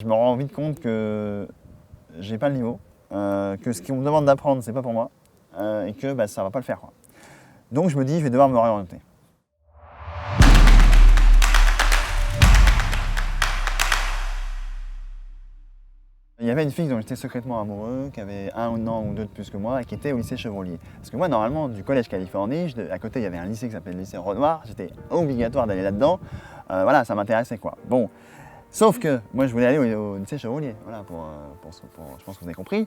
Je me rends vite compte que j'ai pas le niveau, que ce qu'on me demande d'apprendre, c'est pas pour moi, et que ça va pas le faire, quoi. Donc je me dis, je vais devoir me réorienter. Il y avait une fille dont j'étais secrètement amoureux, qui avait 1 an ou 2 de plus que moi, et qui était au lycée Chevrollier. Parce que moi, normalement, du collège Californie, à côté, il y avait un lycée qui s'appelait le lycée Renoir, j'étais obligatoire d'aller là-dedans. Voilà, ça m'intéressait, quoi. Bon, sauf que moi, je voulais aller au lycée Chevrollier, voilà, je pense que vous avez compris.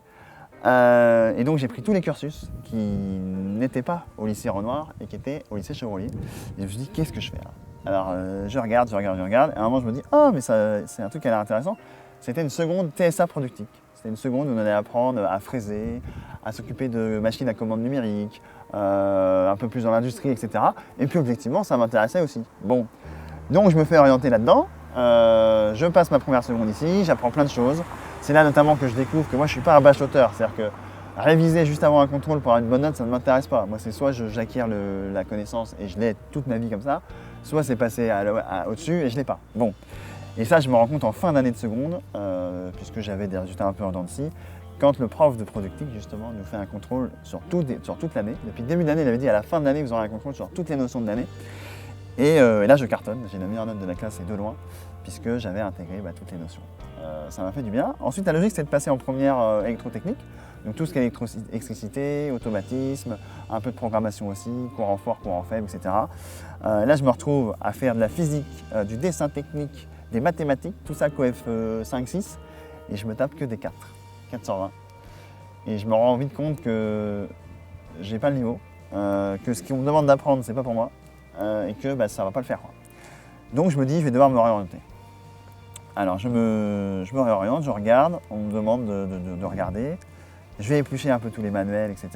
Et donc j'ai pris tous les cursus qui n'étaient pas au lycée Renoir et qui étaient au lycée Chevrollier. Et je me suis dit, qu'est-ce que je fais là? Alors je regarde, et à un moment je me dis, oh mais ça, c'est un truc qui a l'air intéressant. C'était une seconde TSA productique. C'était une seconde où on allait apprendre à fraiser, à s'occuper de machines à commande numérique, un peu plus dans l'industrie, etc. Et puis objectivement, ça m'intéressait aussi. Bon, donc je me fais orienter là-dedans. Je passe ma première seconde ici, j'apprends plein de choses. C'est là notamment que je découvre que moi je ne suis pas un bachoteur, c'est-à-dire que réviser juste avant un contrôle pour avoir une bonne note, ça ne m'intéresse pas. Moi c'est soit j'acquiers la connaissance et je l'ai toute ma vie comme ça, soit c'est passé au-dessus et je ne l'ai pas. Bon, et ça je me rends compte en fin d'année de seconde, puisque j'avais des résultats un peu en dents de scie, quand le prof de productique justement nous fait un contrôle sur toute l'année. Depuis le début de l'année, il avait dit à la fin de l'année vous aurez un contrôle sur toutes les notions de l'année. Et là je cartonne, j'ai la meilleure note de la classe et de loin, puisque j'avais intégré toutes les notions. Ça m'a fait du bien. Ensuite, la logique, c'est de passer en première électrotechnique. Donc tout ce qui est électricité, automatisme, un peu de programmation aussi, courant fort, courant faible, etc. Là, je me retrouve à faire de la physique, du dessin technique, des mathématiques, tout ça coef 5-6, et je me tape que des 4 sur 20. Et je me rends vite compte que j'ai pas le niveau, que ce qu'on me demande d'apprendre, c'est pas pour moi, et que ça va pas le faire, quoi. Donc je me dis, je vais devoir me réorienter. Alors je me réoriente, je regarde, on me demande de regarder. Je vais éplucher un peu tous les manuels, etc.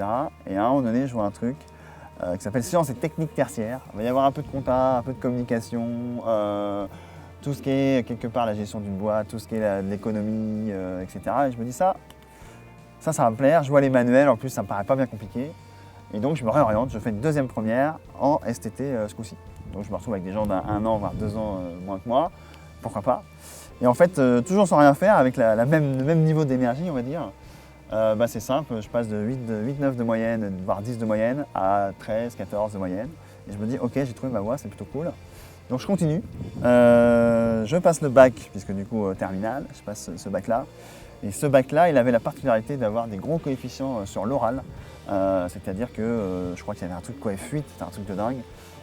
Et à un moment donné, je vois un truc qui s'appelle sciences et techniques tertiaires. Il va y avoir un peu de compta, un peu de communication, tout ce qui est quelque part la gestion d'une boîte, tout ce qui est l'économie, etc. Et je me dis ça va me plaire. Je vois les manuels, en plus ça me paraît pas bien compliqué. Et donc je me réoriente, je fais une deuxième première en STT ce coup-ci. Donc je me retrouve avec des gens d'1 an, voire 2 ans moins que moi, pourquoi pas. Et en fait, toujours sans rien faire, avec le même niveau d'énergie, on va dire, c'est simple, je passe de 8-9 de moyenne, voire 10 de moyenne, à 13-14 de moyenne. Et je me dis, ok, j'ai trouvé ma voie, c'est plutôt cool. Donc je continue, je passe le bac, puisque du coup, terminal, je passe ce bac-là. Et ce bac-là, il avait la particularité d'avoir des gros coefficients sur l'oral. C'est-à-dire que je crois qu'il y avait un truc coef 8, c'était un truc de dingue.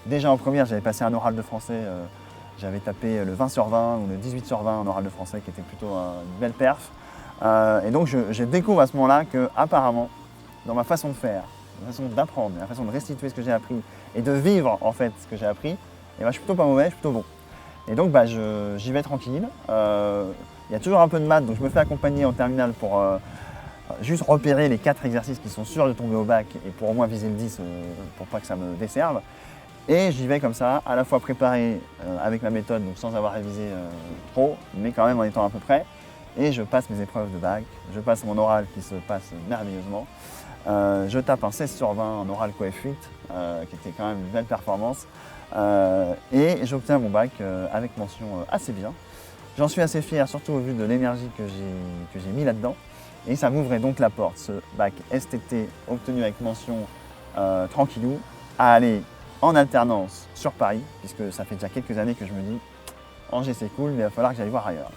Déjà en première, j'avais passé un oral de français. J'avais tapé le 20 sur 20 ou le 18 sur 20 en oral de français, qui était plutôt une belle perf. Et donc je découvre à ce moment-là que apparemment, dans ma façon de faire, ma façon d'apprendre, ma façon de restituer ce que j'ai appris et de vivre en fait ce que j'ai appris, je suis plutôt pas mauvais, je suis plutôt bon. Et donc j'y vais tranquille. Il y a toujours un peu de maths, donc je me fais accompagner en terminale pour juste repérer les 4 exercices qui sont sûrs de tomber au bac et pour au moins viser le 10 pour pas que ça me desserve. Et j'y vais comme ça, à la fois préparé avec ma méthode, donc sans avoir révisé trop, mais quand même en étant à peu près. Et je passe mes épreuves de bac, je passe mon oral qui se passe merveilleusement. Je tape un 16 sur 20 en oral coef 8, qui était quand même une belle performance. Et j'obtiens mon bac avec mention assez bien. J'en suis assez fier, surtout au vu de l'énergie que j'ai mis là-dedans. Et ça m'ouvrait donc la porte, ce bac STT obtenu avec mention tranquillou, à aller en alternance sur Paris, puisque ça fait déjà quelques années que je me dis Angers c'est cool, mais il va falloir que j'aille voir ailleurs.